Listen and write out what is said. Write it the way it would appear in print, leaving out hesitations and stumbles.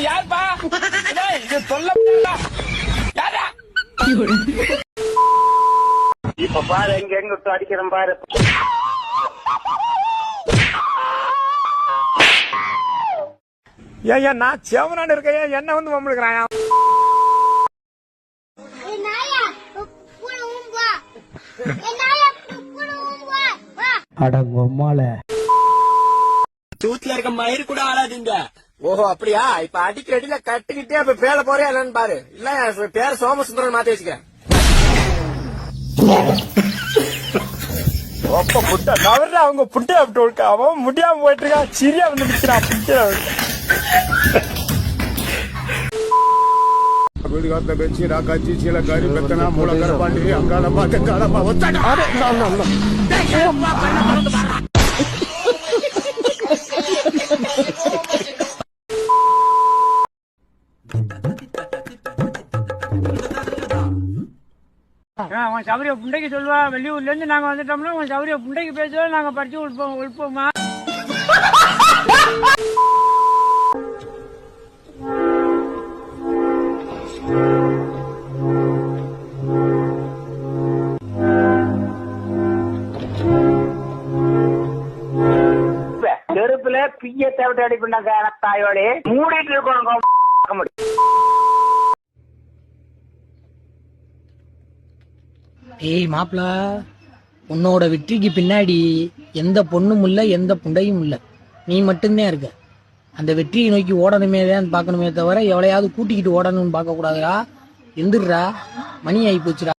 யாருப்பா இது சொல்ல யாரா இப்ப பாரு எங்க விட்டு அடிக்கிறேன் பாரு. ஏன் நான் செவனான்னு இருக்கேன் என்ன வந்து மம்முழுக்கிறான். தூத்துல இருக்க மயிறு கூட ஆளாதீங்க. ஓஹோ அப்படியா? இப்ப அடிக்கிற அடியில கட்டுக்கிட்டே அப்ப பேர போறியா இல்லன்னு பாரு. இல்ல பேர சோமசுந்தரன் மாத்தி வச்சுக்க. அப்ப புட்ட தவறு அவங்க புட்டை அப்படி அவன் முடியாம போயிட்டு இருக்கான். சிரியா வந்து நிக்கிறான் गुड़गाता बेची राका चीची लगारी बेतना मूला कर पांडी अंगाला बात काला बावता अरे ना அவன் சௌரிய புண்டைக்கு சொல்லுவா வெளியூர்ல இருந்து நாங்க வந்துட்டோம்னா உன் சௌரிய புண்டைக்கு பேசுவா நாங்க படிச்சு உள்போமா. நெருப்புல பிய தேவட்டை அடி பண்ணாங்க தாயோடே மூடிட்டு இருக்கணும். ஏய் மாப்பிள, உன்னோட வெற்றிக்கு பின்னாடி எந்த பொண்ணும் இல்ல எந்த புண்டையும் இல்ல, நீ மட்டும்தான் இருக்க. அந்த வெற்றியை நோக்கி ஓடணுமே தான் பார்க்கணுமே தவிர எவளையாவது கூட்டிக்கிட்டு ஓடணும்னு பார்க்க கூடாதுடா. எந்திரா, மணி ஆகி போச்சுடா.